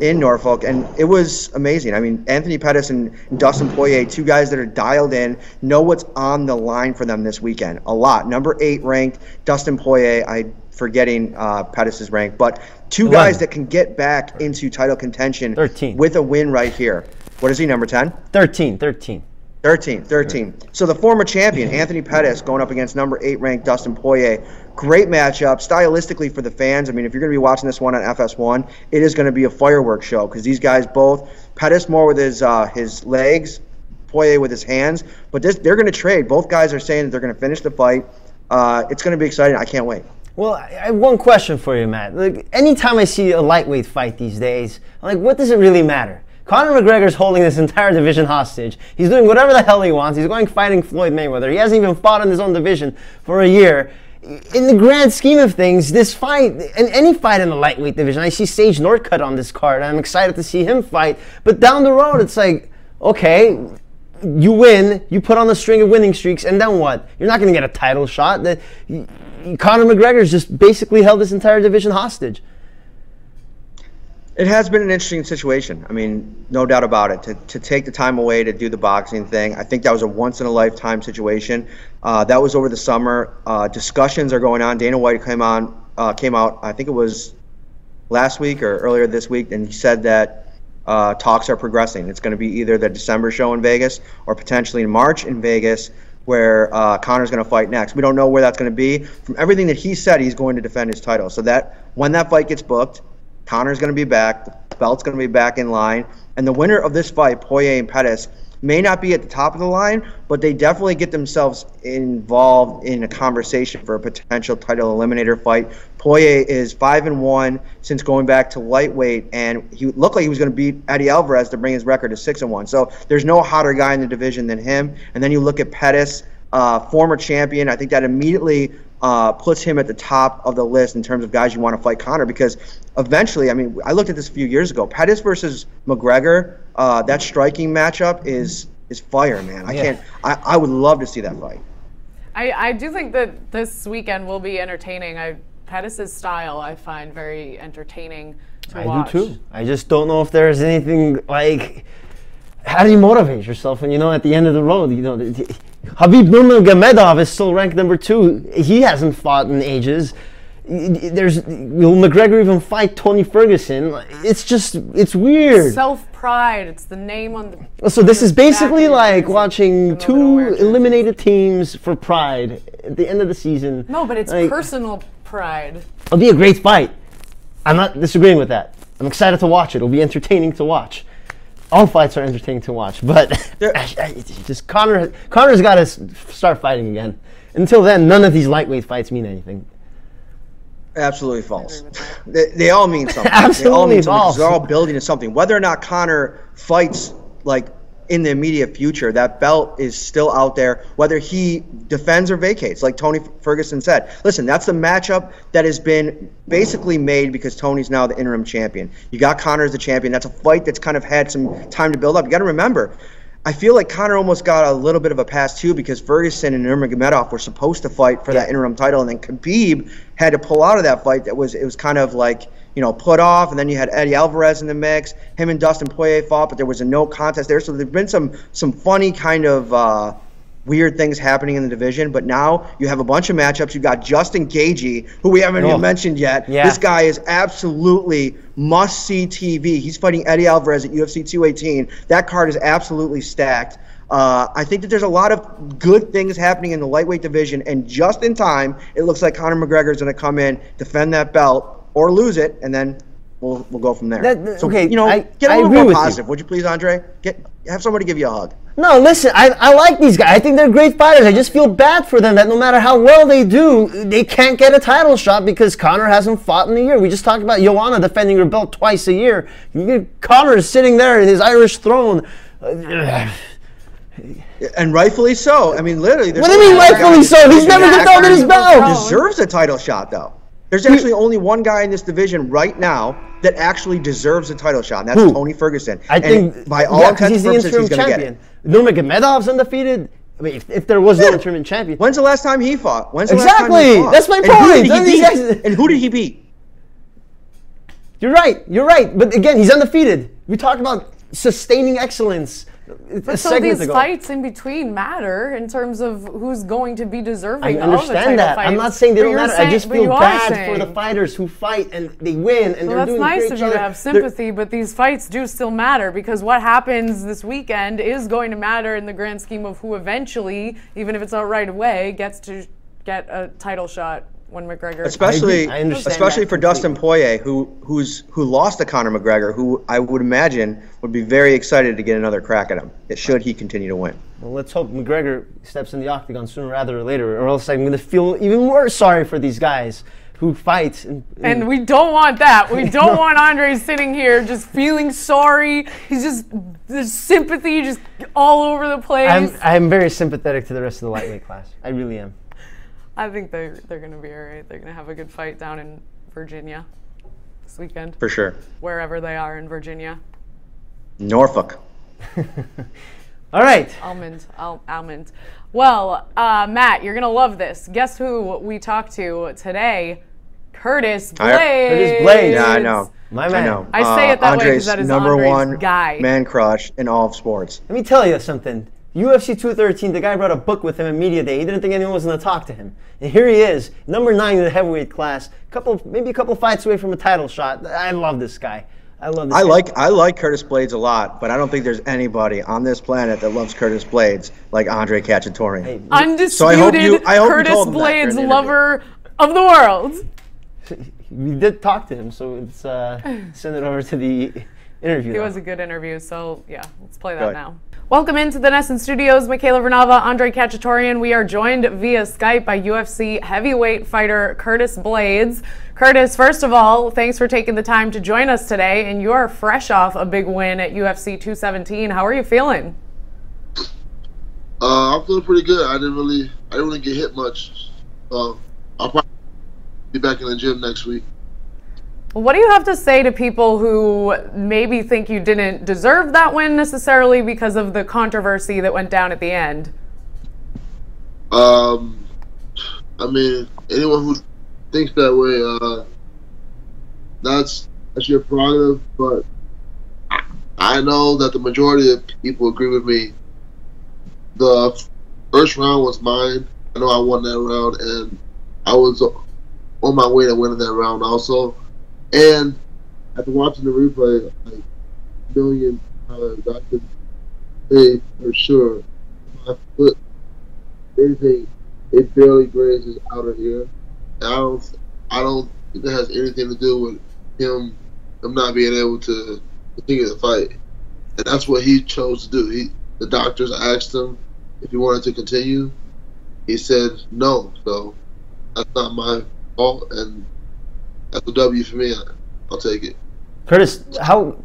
Speaker 3: in Norfolk, and it was amazing. I mean, Anthony Pettis and Dustin Poirier, 2 guys that are dialed in, know what's on the line for them this weekend. A lot. Number 8 ranked, Dustin Poirier, I'm forgetting Pettis' rank, but 2
Speaker 2: 11.
Speaker 3: Guys that can get back into title contention
Speaker 2: 13.
Speaker 3: With a win right here. What is he, number 10?
Speaker 2: 13.
Speaker 3: 13. So the former champion, Anthony Pettis, going up against number 8 ranked Dustin Poirier. Great matchup, stylistically for the fans. I mean, if you're going to be watching this one on FS1, it is going to be a fireworks show because these guys both, Pettis more with his legs, Poirier with his hands, but they're going to trade. Both guys are saying that they're going to finish the fight. It's going to be exciting. I can't wait.
Speaker 2: Well, I have one question for you, Matt. Anytime I see a lightweight fight these days, I'm what does it really matter? Conor McGregor's holding this entire division hostage. He's doing whatever the hell he wants. He's going fighting Floyd Mayweather. He hasn't even fought in his own division for a year. In the grand scheme of things, this fight, and any fight in the lightweight division, I see Sage Northcutt on this card. I'm excited to see him fight. But down the road, it's okay, you win, you put on a string of winning streaks, and then what? You're not going to get a title shot. Conor McGregor's just basically held this entire division hostage.
Speaker 3: It has been an interesting situation. I mean, no doubt about it. To take the time away to do the boxing thing, I think that was a once-in-a-lifetime situation. That was over the summer. Discussions are going on. Dana White came out, I think it was last week or earlier this week, and he said that talks are progressing. It's going to be either the December show in Vegas or potentially in March in Vegas, where Conor's going to fight next. We don't know where that's going to be. From everything that he said, he's going to defend his title. So that when that fight gets booked, Conor's going to be back, the belt's going to be back in line, and the winner of this fight, Poirier and Pettis, may not be at the top of the line, but they definitely get themselves involved in a conversation for a potential title eliminator fight. Poirier is 5-1 since going back to lightweight, and he looked like he was going to beat Eddie Alvarez to bring his record to 6-1. So there's no hotter guy in the division than him. And then you look at Pettis, former champion. I think that immediately puts him at the top of the list in terms of guys you want to fight Conor, because eventually, I mean, I looked at this a few years ago. Pettis versus McGregor, that striking matchup is fire, man. I would love to see that fight.
Speaker 1: I do think that this weekend will be entertaining. Pettis' style I find very entertaining to watch.
Speaker 2: I do too. I just don't know if there's anything like, how do you motivate yourself when you know at the end of the road, you know, Khabib Nurmagomedov is still ranked number 2. He hasn't fought in ages. Will McGregor even fight Tony Ferguson? It's weird.
Speaker 1: Self-pride. It's the name on the.
Speaker 2: So this is basically like watching 2 eliminated teams for pride at the end of the season.
Speaker 1: No, but it's like, personal pride.
Speaker 2: It'll be a great fight. I'm not disagreeing with that. I'm excited to watch it. It'll be entertaining to watch. All fights are entertaining to watch, but just Connor's got to start fighting again. Until then, none of these lightweight fights mean anything.
Speaker 3: Absolutely false. They all mean something.
Speaker 2: Absolutely
Speaker 3: they all mean something,
Speaker 2: false.
Speaker 3: they're all building to something. Whether or not Conor fights like in the immediate future, that belt is still out there. Whether he defends or vacates, like Tony Ferguson said. Listen, that's the matchup that has been basically made because Tony's now the interim champion. You got Conor as the champion. That's a fight that's kind of had some time to build up. You got to remember, I feel like Conor almost got a little bit of a pass too, because Ferguson and Nurmagomedov were supposed to fight for that interim title, and then Khabib had to pull out of that fight. It was kind of like, you know, put off, and then you had Eddie Alvarez in the mix. Him and Dustin Poirier fought, but there was a no contest there. So there's been some funny kind of weird things happening in the division. But now you have a bunch of matchups. You got Justin Gaethje, who we haven't even mentioned yet. Yeah. This guy is absolutely must-see TV. He's fighting Eddie Alvarez at UFC 218. That card is absolutely stacked. I think that there's a lot of good things happening in the lightweight division, and just in time, it looks like Conor McGregor is going to come in, defend that belt, or lose it, and then we'll go from there.
Speaker 2: Okay,
Speaker 3: you know, get a little more positive, would you please, Andre? Have somebody give you a hug.
Speaker 2: No, listen, I like these guys. I think they're great fighters. I just feel bad for them that no matter how well they do, they can't get a title shot because Conor hasn't fought in a year. We just talked about Joanna defending her belt twice a year. Conor is sitting there in his Irish throne.
Speaker 3: And rightfully so. I mean, literally.
Speaker 2: What do you mean rightfully so? He's never defended his belt.
Speaker 3: Deserves a title shot, though. There's actually only one guy in this division right now that actually deserves a title shot, and that's Tony Ferguson.
Speaker 2: I think,
Speaker 3: by all intents and purposes, he's going to get it.
Speaker 2: Nurmagomedov's undefeated. I mean, if there was no interim champion.
Speaker 3: When's the last time he fought?
Speaker 2: Exactly. That's my point.
Speaker 3: And who did he beat?
Speaker 2: You're right. You're right. But again, he's undefeated. We talked about sustaining excellence.
Speaker 1: But so these fights in between matter in terms of who's going to be deserving of the title fight.
Speaker 2: I understand that. I'm not saying they don't matter. I just feel bad for the fighters who fight and they win and they're doing great.
Speaker 1: That's nice of you to have sympathy, but these fights do still matter because what happens this weekend is going to matter in the grand scheme of who eventually, even if it's not right away, gets to get a title shot. When McGregor,
Speaker 3: especially for Dustin Poirier, who lost to Conor McGregor, who I would imagine would be very excited to get another crack at him. Should he continue to win?
Speaker 2: Well, let's hope McGregor steps in the octagon sooner rather than later, or else I'm going to feel even more sorry for these guys who fight.
Speaker 1: And we don't want that. We don't want Andre sitting here just feeling sorry. He's just there's sympathy just all over the place.
Speaker 2: I'm very sympathetic to the rest of the lightweight class. I really am.
Speaker 1: I think they're going to be all right. They're going to have a good fight down in Virginia this weekend.
Speaker 3: For sure.
Speaker 1: Wherever they are in Virginia.
Speaker 3: Norfolk.
Speaker 2: All right.
Speaker 1: Almond. Well, Matt, you're going to love this. Guess who we talked to today? Curtis Blades.
Speaker 2: Curtis Blades.
Speaker 3: Yeah, I know.
Speaker 2: My man.
Speaker 3: I know.
Speaker 1: I say it that way because that is
Speaker 3: number
Speaker 1: Andre's
Speaker 3: one
Speaker 1: guy.
Speaker 3: Man crush in all of sports.
Speaker 2: Let me tell you something. UFC 213, the guy brought a book with him in media day. He didn't think anyone was going to talk to him. And here he is, number 9 in the heavyweight class, maybe a couple fights away from a title shot. I love this guy. I like Curtis Blades a lot, but I don't think there's anybody on this planet that loves Curtis Blades like Andre Cacciatore.
Speaker 1: Hey, undisputed Curtis Blades lover of the world.
Speaker 2: We did talk to him, so let's send it over to the interview.
Speaker 1: It was a good interview, so yeah, let's play that now. Welcome into the Nesson Studios, Michaela Vernava, Andre Cacciatore. We are joined via Skype by UFC heavyweight fighter Curtis Blades. Curtis, first of all, thanks for taking the time to join us today, and you are fresh off a big win at UFC 217. How are you feeling?
Speaker 4: I'm feeling pretty good. I didn't really get hit much. I'll probably be back in the gym next week.
Speaker 1: What do you have to say to people who maybe think you didn't deserve that win necessarily because of the controversy that went down at the end?
Speaker 4: I mean, anyone who thinks that way, that's your prerogative, but I know that the majority of people agree with me. The first round was mine. I know I won that round, and I was on my way to winning that round also. And after watching the replay like a million times, I could say for sure my foot, anything, it barely grazed his outer ear. And I don't think that has anything to do with him not being able to continue the fight. And that's what he chose to do. The doctors asked him if he wanted to continue. He said no. So that's not my fault, and that's a W for me. I'll take it.
Speaker 2: Curtis, how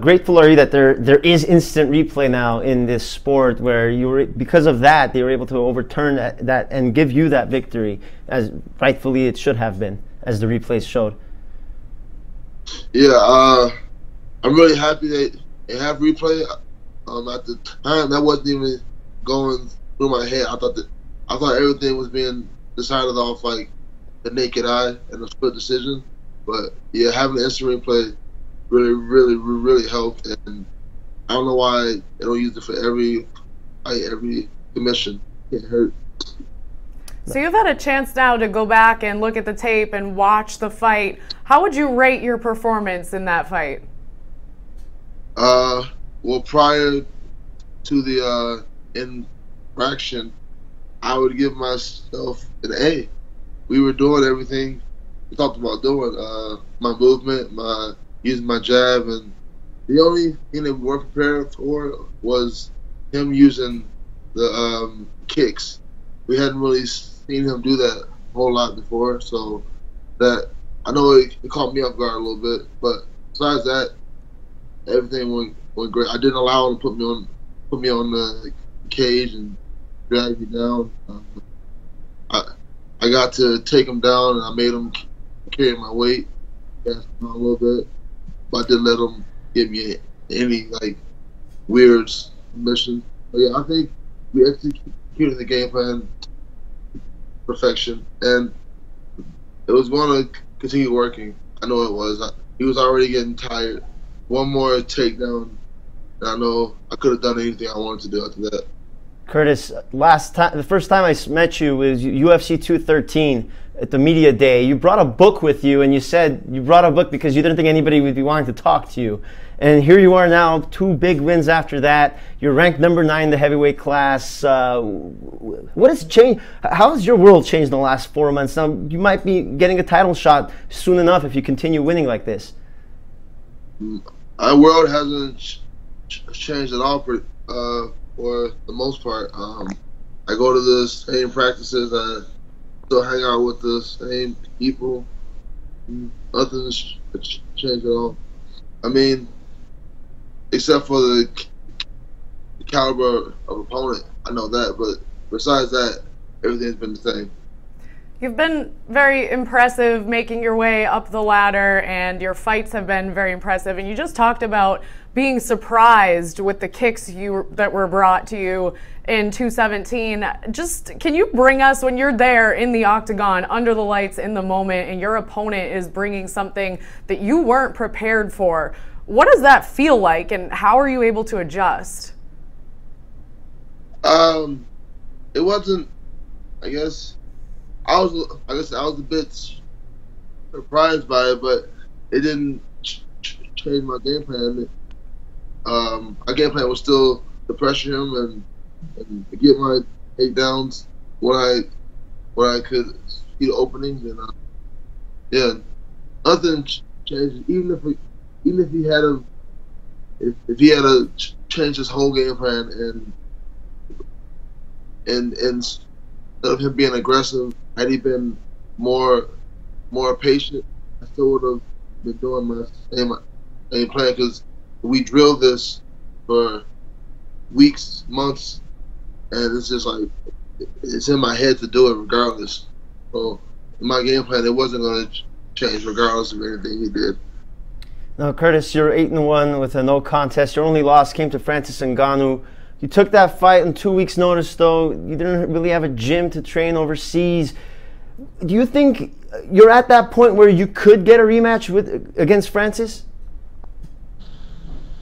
Speaker 2: grateful are you that there is instant replay now in this sport, where because of that they were able to overturn that and give you that victory, as rightfully it should have been, as the replays showed?
Speaker 4: Yeah, I'm really happy they have replay. At the time, that wasn't even going through my head. I thought everything was being decided off like the naked eye and a split decision. But yeah, having the instant replay really helped, and I don't know why they don't use it for every commission. It hurt.
Speaker 1: So you've had a chance now to go back and look at the tape and watch the fight. How would you rate your performance in that fight?
Speaker 4: Well, prior to the infraction, I would give myself an A. We were doing everything we talked about doing. My movement, using my jab, and the only thing that we weren't prepared for was him using the kicks. We hadn't really seen him do that a whole lot before, so that I know it caught me off guard a little bit. But besides that, everything went great. I didn't allow him to put me on the cage and drag me down. I got to take him down, and I made him carry my weight, gassed him a little bit, but I didn't let him give me any like weird submission. But yeah, I think we executed the game plan perfection, and it was going to continue working. I know it was. He was already getting tired. One more takedown, and I know I could have done anything I wanted to do after that.
Speaker 2: Curtis, the first time I met you was UFC 213 at the media day. You brought a book with you, and you said you brought a book because you didn't think anybody would be wanting to talk to you. And here you are now, 2 big wins after that. You're ranked number 9 in the heavyweight class. What has changed? How has your world changed in the last 4 months? Now, you might be getting a title shot soon enough if you continue winning like this.
Speaker 4: Our world hasn't changed at all for the most part. I go to the same practices. I still hang out with the same people. Nothing's changed at all. I mean, except for the caliber of opponent, I know that. But besides that, everything's been the same.
Speaker 1: You've been very impressive making your way up the ladder, and your fights have been very impressive. And you just talked about being surprised with the kicks that were brought to you in 217. Just, can you bring us, when you're there in the octagon, under the lights, in the moment, and your opponent is bringing something that you weren't prepared for, what does that feel like, and how are you able to adjust?
Speaker 4: It wasn't, I guess I was a bit surprised by it, but it didn't change my game plan. My game plan was still to pressure him and get my takedowns when I could see the openings, and yeah, nothing changed. Even if he had to change his whole game plan and instead of him being aggressive, had he been more patient, I still would have been doing my same plan, because we drilled this for weeks, months, and it's just like it's in my head to do it regardless. So in my game plan, it wasn't going to change regardless of anything he did.
Speaker 2: Now, Curtis, you're 8-1 with a no contest. Your only loss came to Francis Ngannou. You took that fight on 2 weeks' notice, though. You didn't really have a gym to train overseas. Do you think you're at that point where you could get a rematch against Francis?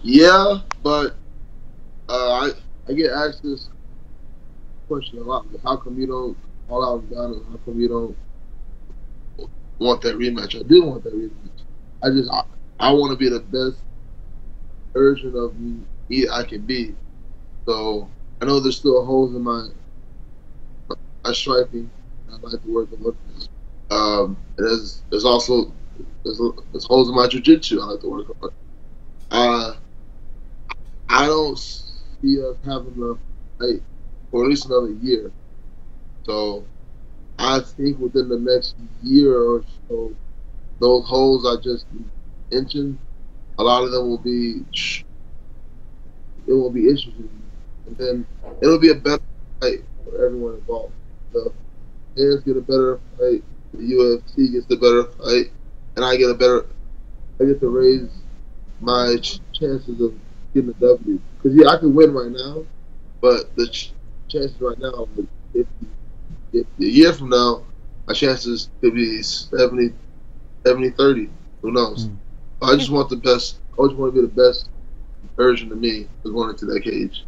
Speaker 4: Yeah, but I get asked this question a lot. Like, how come you don't all out Ngannou? How come you don't want that rematch? I do want that rematch. I want to be the best version of me I can be. So I know there's still holes in my striking. I'd like to work on. And there's also holes in my jiu-jitsu I like to work on. I don't see us having a fight for at least another year. So I think within the next year or so, those holes I just mentioned, a lot of them will be issues, and then it'll be a better fight for everyone involved. The fans get a better fight, the UFC gets the better fight, and I get to raise my chances of getting a W. Because I can win right now, but the chances right now, if a year from now, my chances could be 70-30. Who knows? I just want the best. I just want to be the best version of me going into that cage.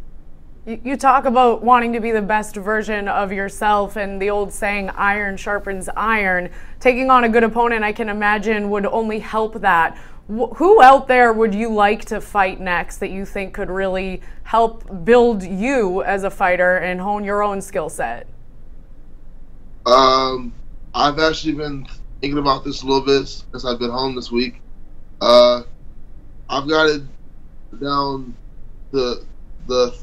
Speaker 1: You talk about wanting to be the best version of yourself, and the old saying, iron sharpens iron. Taking on a good opponent, I can imagine, would only help that. Who out there would you like to fight next that you think could really help build you as a fighter and hone your own skill set?
Speaker 4: I've actually been thinking about this a little bit since I've been home this week. I've got it down to the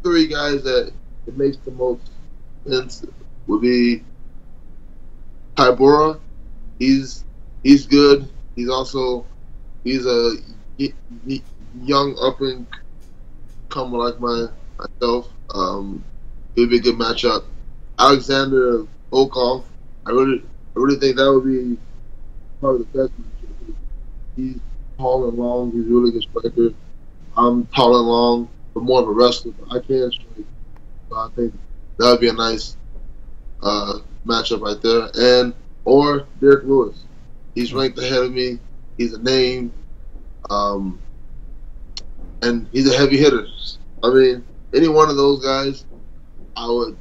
Speaker 4: 3 guys that it makes the most sense would be Tybura. He's good. He's a young up and comer like myself. It would be a good matchup. Alexander Volkov. I really think that would be probably the best matchup. He's tall and long. He's a really good striker. I'm tall and long, but more of a wrestler. But I can strike. So I think that would be a nice matchup right there. Or Derek Lewis. He's ranked ahead of me. He's a name. And he's a heavy hitter. I mean, any one of those guys, I would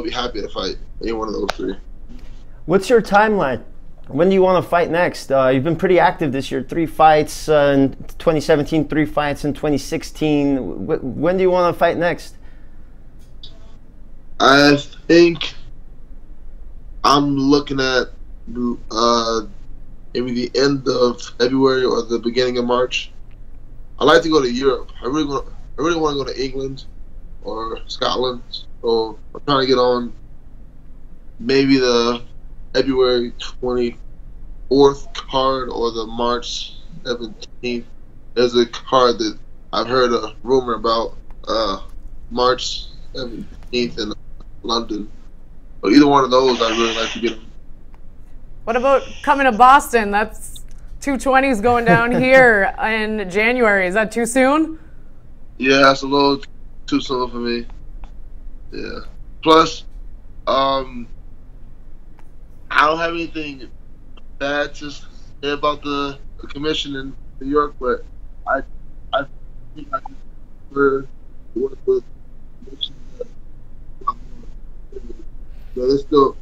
Speaker 4: be happy to fight any one of those 3.
Speaker 2: What's your timeline? When do you want to fight next? You've been pretty active this year. 3 fights in 2017, 3 fights in 2016. When do you want to fight next?
Speaker 4: I think I'm looking at maybe the end of February or the beginning of March. I like to go to Europe. I really want to go to England or Scotland. So I'm trying to get on maybe the February 24th card or the March 17th. There's a card that I've heard a rumor about March 17th in London. But either one of those, I'd really like to get on.
Speaker 1: What about coming to Boston? That's 220s going down here in January. Is that too soon?
Speaker 4: Yeah, that's a little too soon for me. Yeah. Plus, I don't have anything bad to say about the commission in New York, but I think I can prefer to work with commissions that there's still.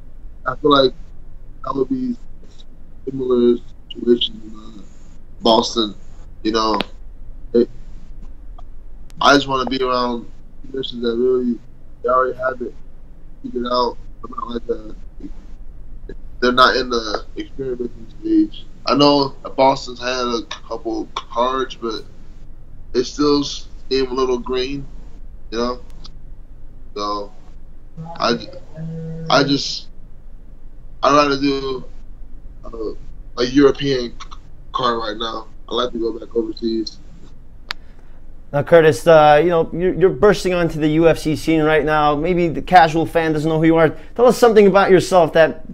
Speaker 4: I feel like that would be similar situation in Boston. You know, I just want to be around commissions that really they already have it figured out. I'm not like that. They're not in the experimenting stage. I know Boston's had a couple cards, but it still seem a little green, you know. So I'd rather do a European card right now. I like to go back overseas.
Speaker 2: Now, Curtis, you know, you're bursting onto the UFC scene right now. Maybe the casual fan doesn't know who you are. Tell us something about yourself that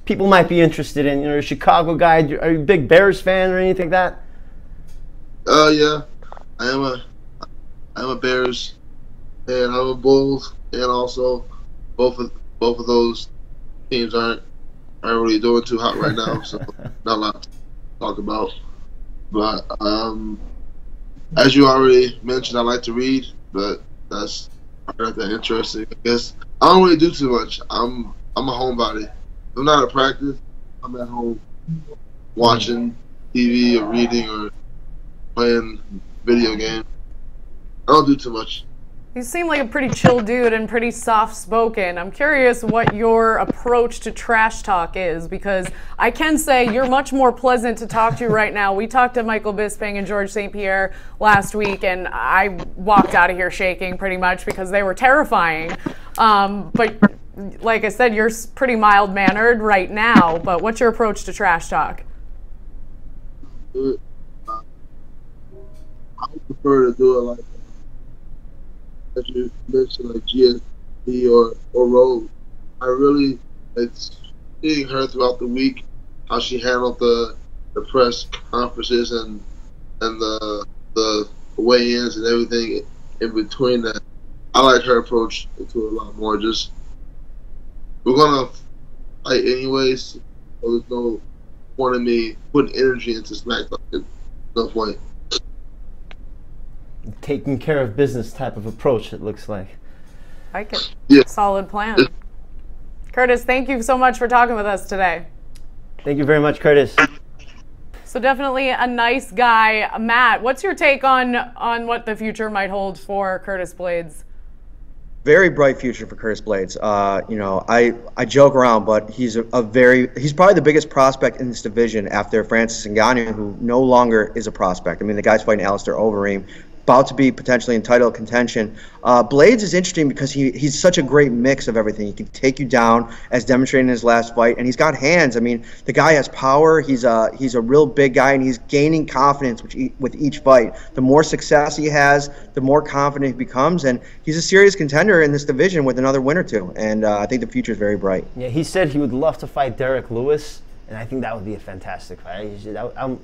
Speaker 2: people might be interested in. You know, you're a Chicago guy. Are you a big Bears fan or anything like that?
Speaker 4: Yeah, I am a Bears fan. I'm a Bulls, and also both of those teams aren't really doing too hot right now, so not a lot to talk about. But as you already mentioned, I like to read, but that's not that interesting. I guess I don't really do too much. I'm a homebody. I'm not at practice. I'm at home watching TV or reading or playing video games. I don't do too much.
Speaker 1: You seem like a pretty chill dude and pretty soft-spoken. I'm curious what your approach to trash talk is, because I can say you're much more pleasant to talk to right now. We talked to Michael Bisping and George St Pierre last week, and I walked out of here shaking pretty much because they were terrifying. But like I said, you're pretty mild-mannered right now, but what's your approach to trash talk?
Speaker 4: I would prefer to do it like, as you mentioned, like GSP or Rose. I really like seeing her throughout the week, how she handled the press conferences and the weigh-ins and everything in between that. I like her approach to it a lot more. Just, we're gonna fight anyways, so there's no point in me putting energy into SmackDown. There's no point.
Speaker 2: Taking care of business type of approach, it looks like.
Speaker 1: I like it.
Speaker 4: Yeah.
Speaker 1: Solid plan. Curtis, thank you so much for talking with us today.
Speaker 2: Thank you very much, Curtis.
Speaker 1: So definitely a nice guy. Matt, what's your take on what the future might hold for Curtis Blaydes?
Speaker 3: Very bright future for Curtis Blaydes. You know, I joke around, but he's he's probably the biggest prospect in this division after Francis Ngannou, who no longer is a prospect. I mean, the guy's fighting Alistair Overeem, about to be potentially in title contention. Blaydes is interesting because he's such a great mix of everything. He can take you down, as demonstrated in his last fight, and he's got hands. I mean, the guy has power. He's a real big guy, and he's gaining confidence with each fight. The more success he has, the more confident he becomes, and he's a serious contender in this division with another win or two. And I think the future is very bright.
Speaker 2: Yeah, he said he would love to fight Derek Lewis, and I think that would be a fantastic fight.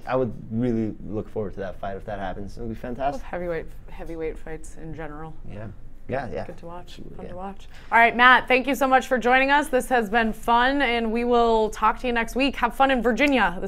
Speaker 2: I would really look forward to that fight if that happens. It would be fantastic.
Speaker 1: Heavyweight fights in general.
Speaker 2: Yeah.
Speaker 1: Good to watch. Fun to watch. All right, Matt, thank you so much for joining us. This has been fun, and we will talk to you next week. Have fun in Virginia.